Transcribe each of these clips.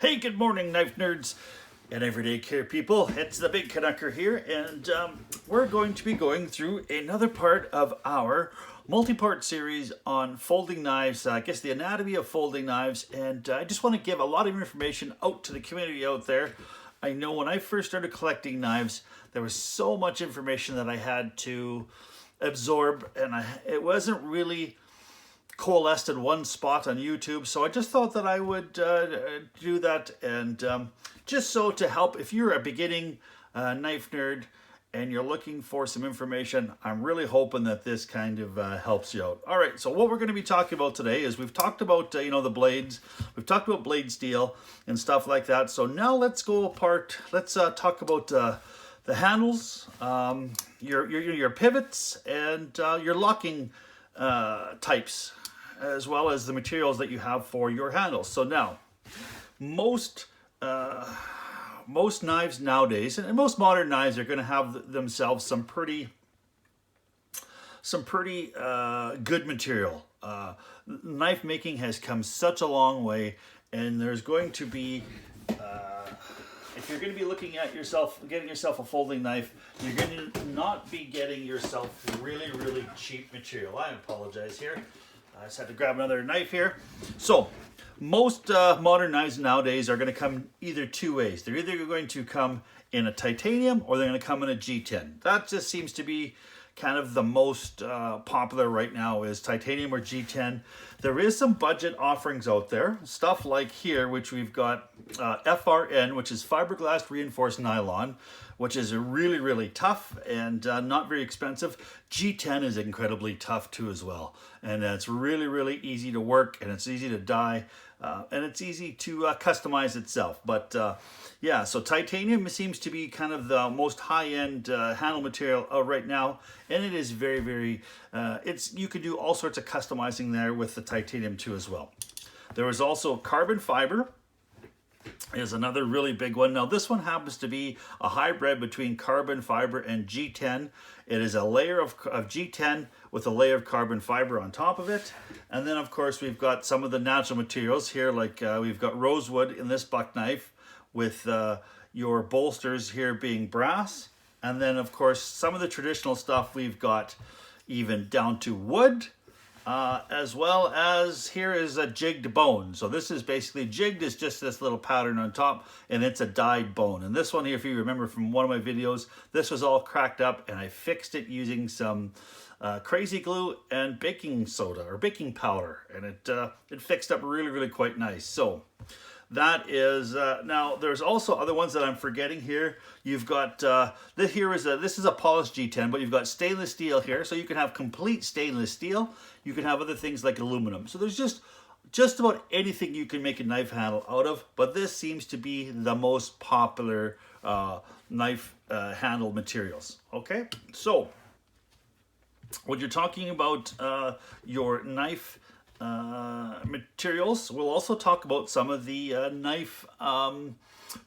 Hey, good morning, knife nerds and everyday care people. It's the big Canucker here, and we're going to be going through another part of our multi-part series on folding knives, I guess the anatomy of folding knives, and I just want to give a lot of information out to the community out there. I know when I first started collecting knives, there was so much information that I had to absorb, and it wasn't really coalesced in one spot on YouTube, so I just thought that I would do that, and just so to help if you're a beginning knife nerd and you're looking for some information. I'm really hoping that this kind of helps you out. All right, so what we're going to be talking about today is we've talked about the blades, we've talked about blade steel and stuff like that. So now let's go apart. Let's talk about the handles, your pivots, and your locking types, as well as the materials that you have for your handles. So now, most knives nowadays, and most modern knives, are going to have themselves some pretty good material. Knife making has come such a long way, and there's going to be, if you're going to be looking at getting yourself a folding knife, you're going to not be getting yourself really cheap material. I apologize here. I just had to grab another knife here. So, most modern knives nowadays are going to come either two ways. They're either going to come in a titanium or they're going to come in a G10. That just seems to be kind of the most popular right now, is titanium or G10. There is some budget offerings out there. Stuff like here, which we've got FRN, which is fiberglass reinforced nylon, which is really tough and not very expensive. G10 is incredibly tough too as well. And it's really easy to work, and it's easy to dye, and it's easy to customize itself. But yeah, so titanium seems to be kind of the most high-end handle material right now, and it is very you can do all sorts of customizing there with the titanium too as well. There is also carbon fiber is another really big one. Now this one happens to be a hybrid between carbon fiber and G10. It is a layer of G10 with a layer of carbon fiber on top of it. And then of course we've got some of the natural materials here, like we've got rosewood in this buck knife, with your bolsters here being brass. And then of course some of the traditional stuff we've got even down to wood. As well as here is a jigged bone. So this is basically, jigged is just this little pattern on top, and it's a dyed bone. And this one here, if you remember from one of my videos, this was all cracked up, and I fixed it using some crazy glue and baking soda or baking powder, and it fixed up really quite nice. So that is, now there's also other ones that I'm forgetting here. You've got, this is a polished G10, but you've got stainless steel here, so you can have complete stainless steel. You can have other things like aluminum. So there's just about anything you can make a knife handle out of, but this seems to be the most popular knife handle materials. Okay, so when you're talking about your knife materials, we'll also talk about some of the knife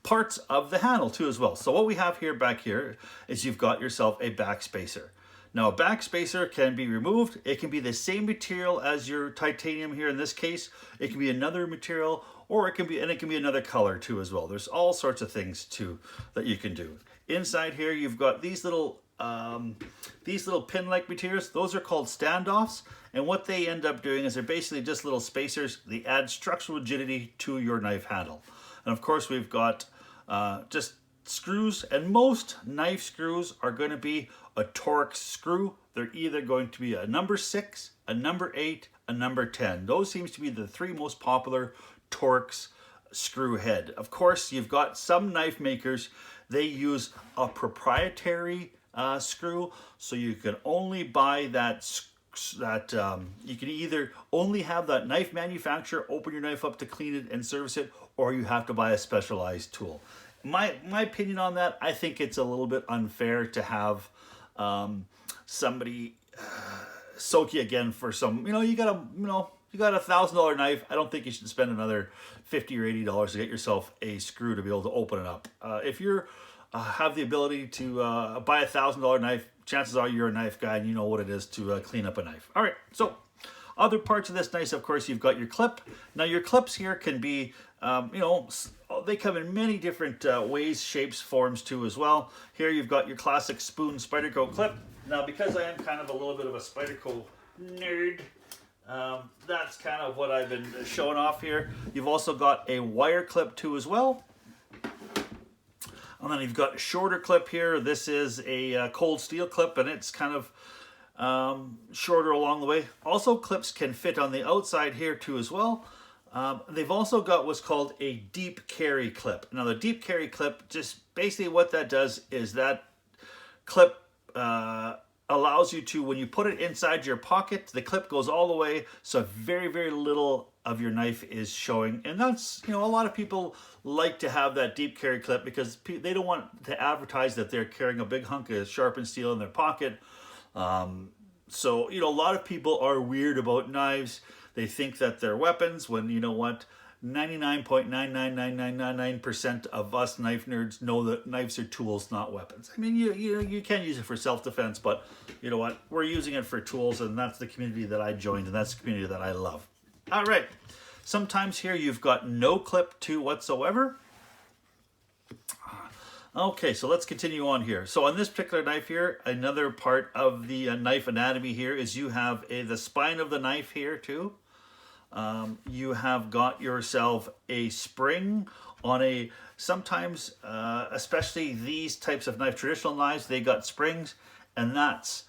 parts of the handle too as well. So what we have here back here is you've got yourself a back spacer. Now a back spacer can be removed. It can be the same material as your titanium here in this case. It can be another material, or it can be another color too as well. There's all sorts of things too that you can do. Inside here you've got these little pin-like materials. Those are called standoffs, and what they end up doing is they're basically just little spacers. They add structural rigidity to your knife handle. And of course we've got just screws, and most knife screws are going to be a Torx screw. They're either going to be a number 6, a number 8, a number 10. Those seems to be the three most popular Torx screw head. Of course, you've got some knife makers, they use a proprietary screw, so you can only buy you can either only have that knife manufacturer open your knife up to clean it and service it, or you have to buy a specialized tool. My opinion on that, I think it's a little bit unfair to have somebody soak you again for some, you got a $1,000 knife. I don't think you should spend another $50 or $80 to get yourself a screw to be able to open it up. If you're have the ability to buy a $1,000 knife, chances are you're a knife guy and you know what it is to clean up a knife. All right, so other parts of this knife, of course, you've got your clip. Now your clips here can be, they come in many different ways, shapes, forms too as well. Here you've got your classic spoon Spyderco clip. Now because I am kind of a little bit of a Spyderco nerd, that's kind of what I've been showing off here. You've also got a wire clip too as well. And then you've got a shorter clip here. This is a cold steel clip, and it's kind of shorter along the way. Also, clips can fit on the outside here too as well. They've also got what's called a deep carry clip. Now the deep carry clip, just basically what that does is that clip allows you to, when you put it inside your pocket, the clip goes all the way, so very, very little of your knife is showing. And that's, you know, a lot of people like to have that deep carry clip because they don't want to advertise that they're carrying a big hunk of sharpened steel in their pocket. So, you know, a lot of people are weird about knives. They think that they're weapons when, you know what, 99.99999% of us knife nerds know that knives are tools, not weapons. I mean, you can use it for self-defense, but you know what? We're using it for tools, and that's the community that I joined, and that's the community that I love. All right. Sometimes here you've got no clip to whatsoever. Okay, so let's continue on here. So on this particular knife here, another part of the knife anatomy here is you have the spine of the knife here too. You have got yourself a spring on a, sometimes, especially these types of knife, traditional knives, they got springs, and that's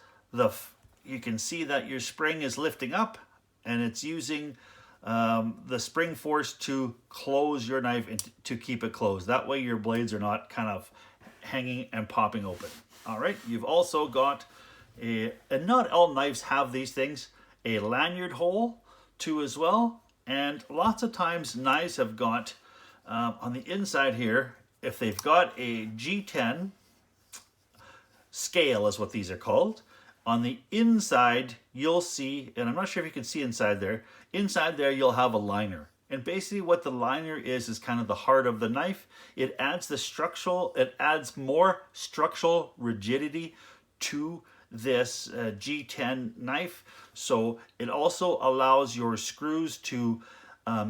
you can see that your spring is lifting up, and it's using the spring force to close your knife and to keep it closed. That way your blades are not kind of hanging and popping open. All right, you've also got and not all knives have these things, a lanyard hole too as well. And lots of times knives have got on the inside here, if they've got a G10 scale is what these are called, on the inside you'll see, and I'm not sure if you can see inside there you'll have a liner. And basically what the liner is kind of the heart of the knife. It adds more structural rigidity to this G10 knife. So it also allows your screws to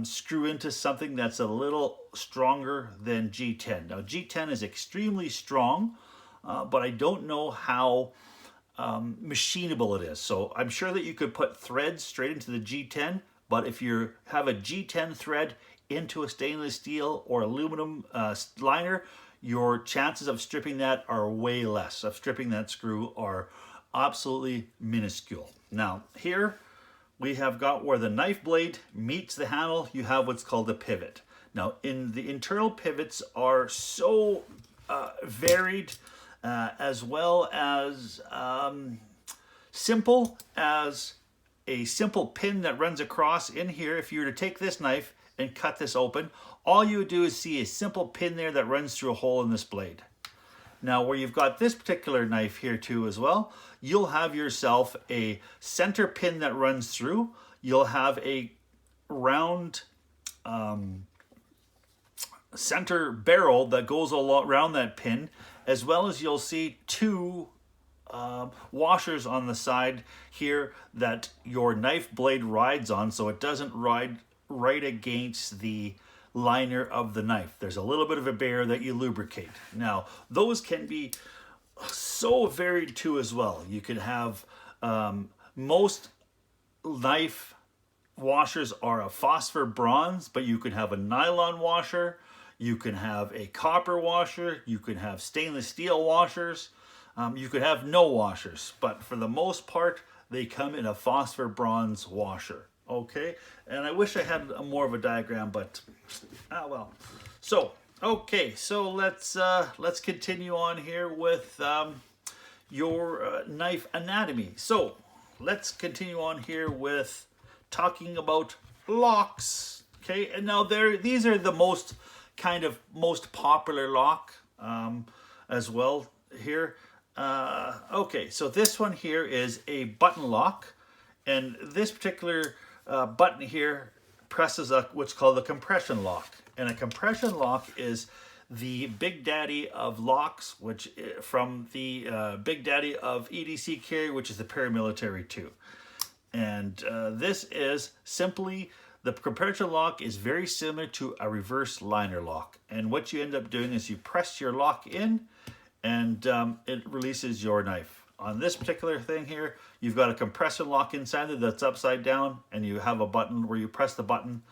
screw into something that's a little stronger than G10. Now G10 is extremely strong, but I don't know how machinable it is. So I'm sure that you could put threads straight into the G10, but if you have a G10 thread into a stainless steel or aluminum liner, your chances of stripping that are way less. Of stripping that screw are absolutely minuscule. Now here we have got where the knife blade meets the handle, you have what's called a pivot. Now the internal pivots are so varied, as well as simple as a simple pin that runs across in here. If you were to take this knife and cut this open, all you would do is see a simple pin there that runs through a hole in this blade. Now where you've got this particular knife here too as well, you'll have yourself a center pin that runs through. You'll have a round center barrel that goes around that pin, as well as you'll see two washers on the side here that your knife blade rides on, so it doesn't ride right against the liner of the knife. There's a little bit of a barrier that you lubricate. Now those can be so varied too as well. You can have most knife washers are a phosphor bronze, but you can have a nylon washer, you can have a copper washer, you can have stainless steel washers, you could have no washers, but for the most part they come in a phosphor bronze washer. Okay, and I wish I had more of a diagram, but well. So okay, so let's continue on here with your knife anatomy. So let's continue on here with talking about locks. Okay, and now these are the most popular lock as well here. Okay, so this one here is a button lock, and this particular button here presses what's called a compression lock. And a compression lock is the big daddy of locks, which from the big daddy of EDC carry, which is the paramilitary 2. And this is simply The compression lock is very similar to a reverse liner lock. And what you end up doing is you press your lock in and it releases your knife. On this particular thing here, you've got a compression lock inside there that's upside down, and you have a button where you press the button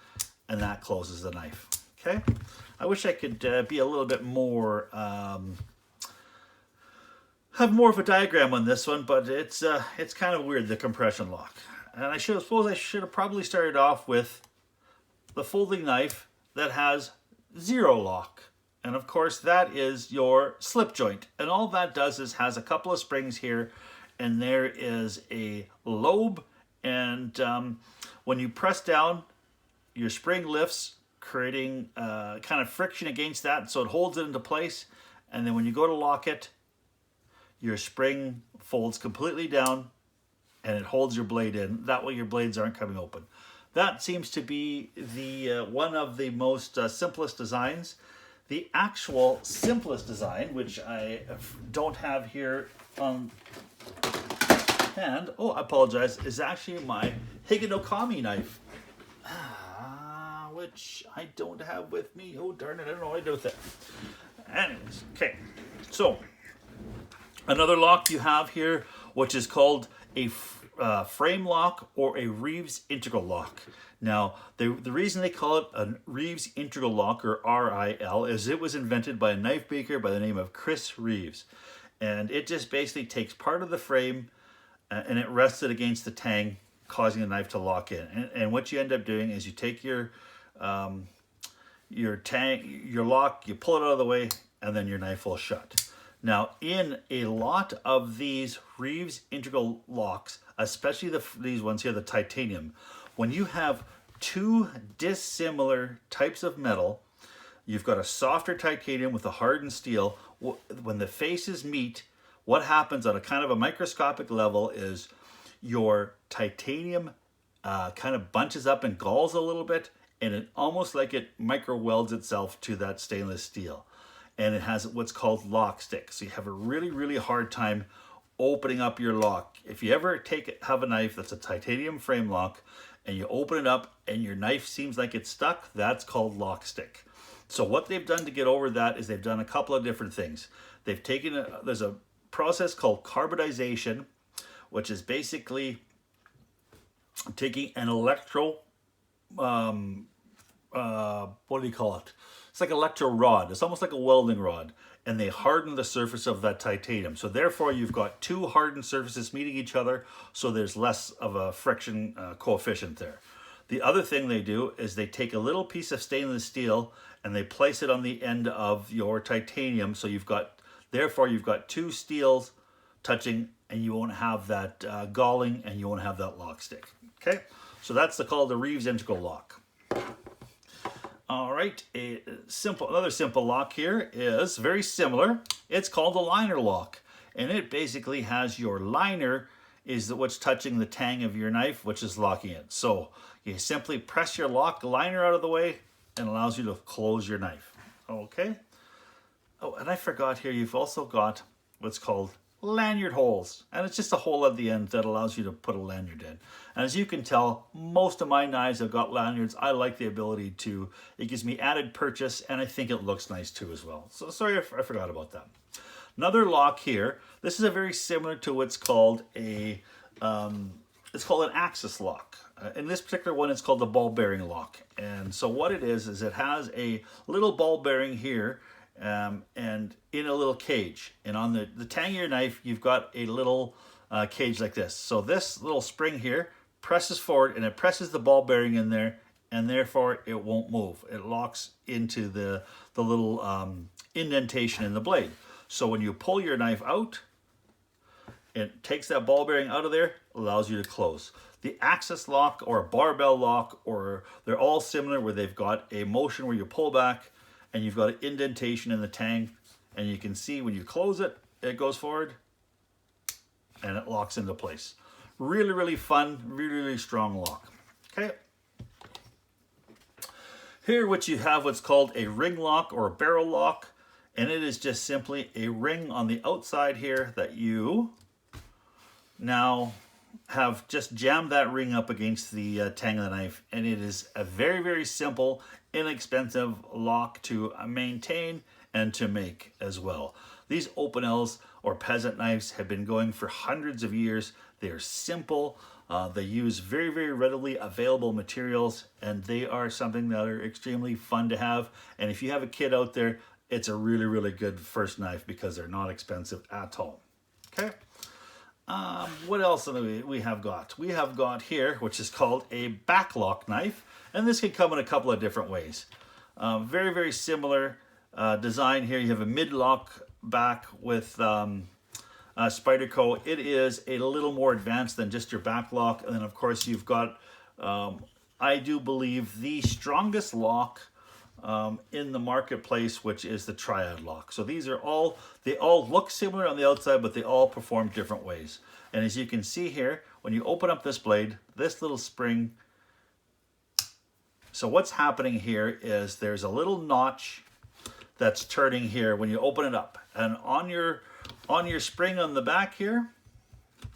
and that closes the knife. Okay, I wish I could be a little bit more, have more of a diagram on this one, but it's kind of weird, the compression lock. And I suppose I should have probably started off with the folding knife that has 0 lock. And of course that is your slip joint. And all that does is has a couple of springs here, and there is a lobe, and when you press down, your spring lifts, creating kind of friction against that, so it holds it into place. And then when you go to lock it, your spring folds completely down and it holds your blade in. That way your blades aren't coming open. That seems to be the one of the most simplest designs. The actual simplest design, which I don't have here on hand, oh, I apologize, is actually my Higanokami knife, which I don't have with me. Oh, darn it, I don't know what to do with it. Anyways, okay, so another lock you have here, which is called a frame lock or a Reeves integral lock. Now, the reason they call it a Reeves integral lock, or RIL, is it was invented by a knife maker by the name of Chris Reeves. And it just basically takes part of the frame and it rests it against the tang, causing the knife to lock in. And what you end up doing is you take your tang, your lock, you pull it out of the way, and then your knife will shut. Now, in a lot of these Reeves integral locks, especially these ones here, the titanium, when you have two dissimilar types of metal, you've got a softer titanium with a hardened steel. When the faces meet, what happens on a kind of a microscopic level is your titanium kind of bunches up and galls a little bit, and it almost like it micro welds itself to that stainless steel. And it has what's called lock stick. So you have a really, really hard time opening up your lock. If you ever have a knife that's a titanium frame lock and you open it up and your knife seems like it's stuck, that's called lock stick. So what they've done to get over that is they've done a couple of different things. They've taken, there's a process called carbonization, which is basically taking an what do you call it? It's like electro rod. It's almost like a welding rod. And they harden the surface of that titanium. So therefore you've got two hardened surfaces meeting each other, so there's less of a friction coefficient there. The other thing they do is they take a little piece of stainless steel and they place it on the end of your titanium. So therefore you've got two steels touching, and you won't have that galling, and you won't have that lock stick. Okay, so that's called the Reeves integral lock. All right, another simple lock here is very similar. It's called a liner lock, and it basically has your liner is what's touching the tang of your knife, which is locking it. So you simply press your liner out of the way and allows you to close your knife. Okay. Oh, and I forgot here, you've also got what's called lanyard holes, and it's just a hole at the end that allows you to put a lanyard in. And as you can tell, most of my knives have got lanyards. I like the ability to, it gives me added purchase, and I think it looks nice too as well. So sorry I forgot about that. Another lock here, this is a very similar to what's called it's called an axis lock. In this particular one, it's called the ball bearing lock. And so what it is it has a little ball bearing here, and in a little cage, and on the tang of your knife you've got a little cage like this. So this little spring here presses forward and it presses the ball bearing in there, and therefore it won't move. It locks into the little indentation in the blade. So when you pull your knife out, it takes that ball bearing out of there, allows you to close. The axis lock or a barbell lock, or they're all similar, where they've got a motion where you pull back and you've got an indentation in the tang, and you can see when you close it, it goes forward and it locks into place. Really, really fun, really, really strong lock. Okay. Here what you have what's called a ring lock or a barrel lock, and it is just simply a ring on the outside here that you now have just jammed that ring up against the tang of the knife, and it is a very, very simple, inexpensive lock to maintain and to make as well. These Opinels or peasant knives have been going for hundreds of years. They are simple. They use very, very readily available materials, and they are something that are extremely fun to have. And if you have a kid out there, it's a really, really good first knife because they're not expensive at all. Okay. What else do we have got? We have got here, which is called a backlock knife, and this can come in a couple of different ways. Very, very similar design here. You have a mid-lock back with Spyderco. It is a little more advanced than just your backlock, and then of course you've got, I do believe, the strongest lock in the marketplace, which is the triad lock. So these are all, they all look similar on the outside, but they all perform different ways. And as you can see here, when you open up this blade, this little spring, so what's happening here is there's a little notch that's turning here when you open it up. And on your spring on the back here,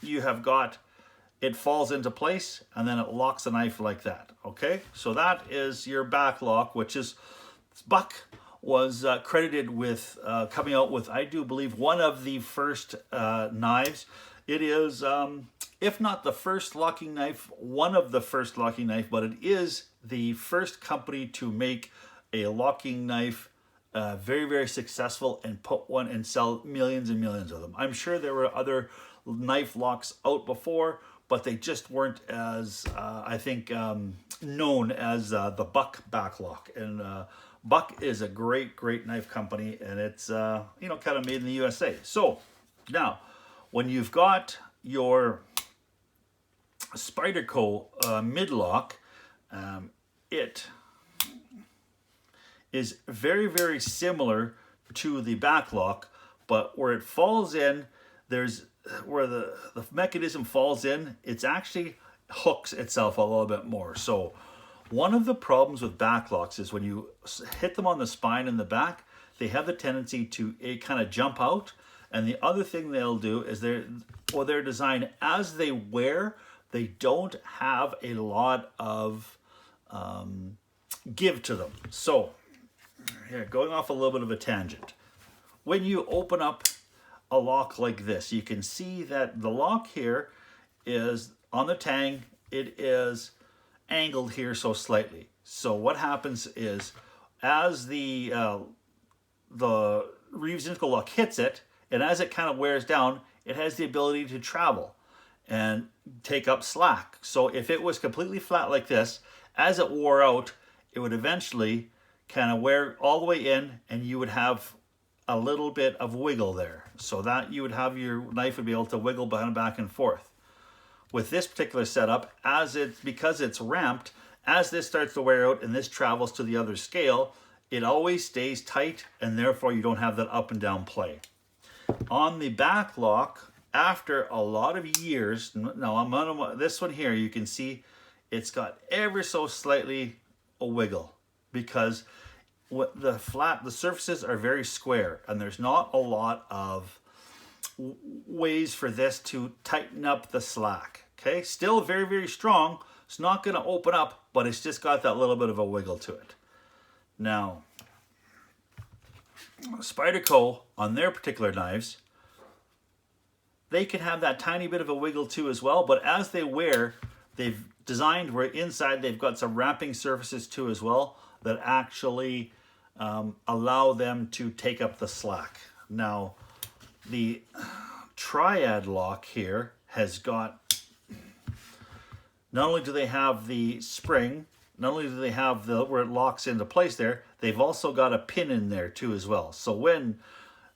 you have got, it falls into place and then it locks the knife like that. Okay, so that is your back lock, which is, Buck was credited with coming out with, I do believe, one of the first knives. It is, if not the first locking knife, one of the first locking knife, but it is the first company to make a locking knife very, very successful and put one and sell millions and millions of them. I'm sure there were other knife locks out before, but they just weren't as, I think, known as the Buck backlock. And Buck is a great, great knife company, and it's, you know, kind of made in the USA. So now, when you've got your Spyderco mid-lock, it is very, very similar to the backlock, but where it falls in, there's where the mechanism falls in, it's actually hooks itself a little bit more. So one of the problems with backlocks is when you hit them on the spine and the back, they have the tendency to kind of jump out. And the other thing they'll do is they're designed as they wear, they don't have a lot of give to them. So here, going off a little bit of a tangent. When you open up a lock like this, you can see that the lock here is on the tang, it is angled here so slightly. So what happens is as the Reeves Nickel lock hits it, and as it kind of wears down, it has the ability to travel and take up slack. So if it was completely flat like this, as it wore out, it would eventually kind of wear all the way in, and you would have a little bit of wiggle there. So that you would have your knife would be able to wiggle back and forth. With this particular setup, because it's ramped, as this starts to wear out and this travels to the other scale, it always stays tight, and therefore you don't have that up and down play. On the back lock, after a lot of years, now I'm on this one here, you can see it's got ever so slightly a wiggle because the surfaces are very square, and there's not a lot of ways for this to tighten up the slack. Okay, still very, very strong. It's not going to open up, but it's just got that little bit of a wiggle to it. Now, Spyderco, on their particular knives, they can have that tiny bit of a wiggle too as well, but as they wear, they've designed where inside they've got some wrapping surfaces too as well that actually allow them to take up the slack. Now, the triad lock here has got, not only do they have the spring, not only do they have where it locks into place there, they've also got a pin in there too as well. So when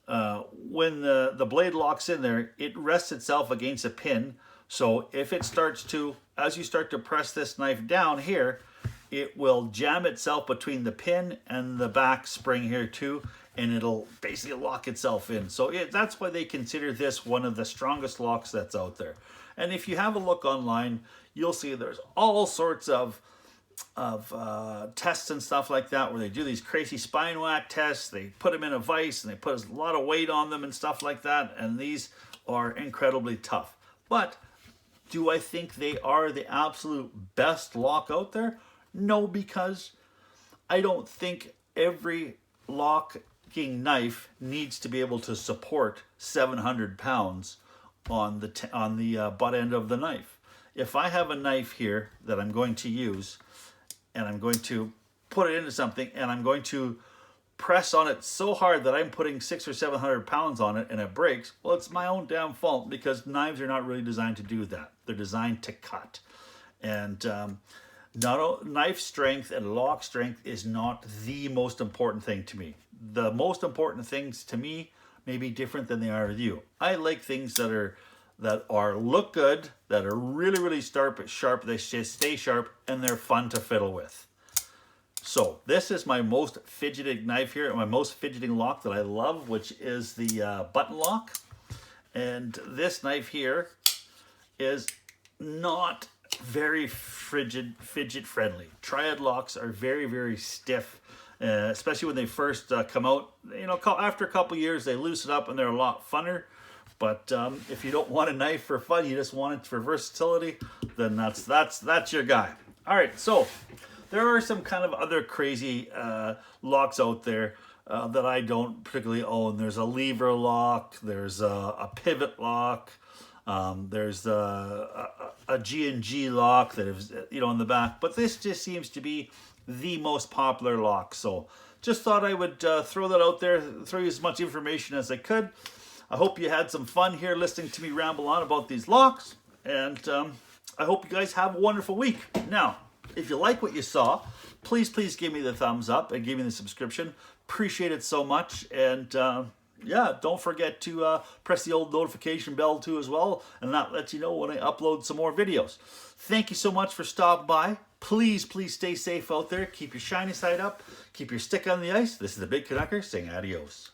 the blade locks in there, it rests itself against a pin. So if it starts to, as you start to press this knife down here, it will jam itself between the pin and the back spring here too, and it'll basically lock itself in. So that's why they consider this one of the strongest locks that's out there. And if you have a look online, you'll see there's all sorts of tests and stuff like that where they do these crazy spine whack tests. They put them in a vise and they put a lot of weight on them and stuff like that, and these are incredibly tough. But Do I think they are the absolute best lock out there? No, because I don't think every locking knife needs to be able to support 700 pounds on the butt end of the knife. If I have a knife here that I'm going to use, and I'm going to put it into something, and I'm going to press on it so hard that I'm putting 600 or 700 pounds on it and it breaks, well, it's my own damn fault, because knives are not really designed to do that. They're designed to cut. And knife strength and lock strength is not the most important thing to me. The most important things to me may be different than they are with you. I like things that are look good, that are really, really sharp, they stay sharp, and they're fun to fiddle with. So this is my most fidgeting knife here, my most fidgeting lock that I love, which is the button lock. And this knife here is not very fidget friendly. Triad locks are very, very stiff, especially when they first come out. You know, after a couple years, they loosen up and they're a lot funner. But if you don't want a knife for fun, you just want it for versatility, then that's your guy. All right, so there are some kind of other crazy locks out there that I don't particularly own. There's a lever lock, there's a pivot lock, there's a G&G lock that is, you know, in the back. But this just seems to be the most popular lock. So just thought I would throw that out there, throw you as much information as I could. I hope you had some fun here listening to me ramble on about these locks. And I hope you guys have a wonderful week. Now, if you like what you saw, please give me the thumbs up and give me the subscription. Appreciate it so much. And yeah, don't forget to press the old notification bell too as well, and that lets you know when I upload some more videos. Thank you so much for stopping by. Please stay safe out there. Keep your shiny side up. Keep your stick on the ice. This is the Big Canucker saying adios.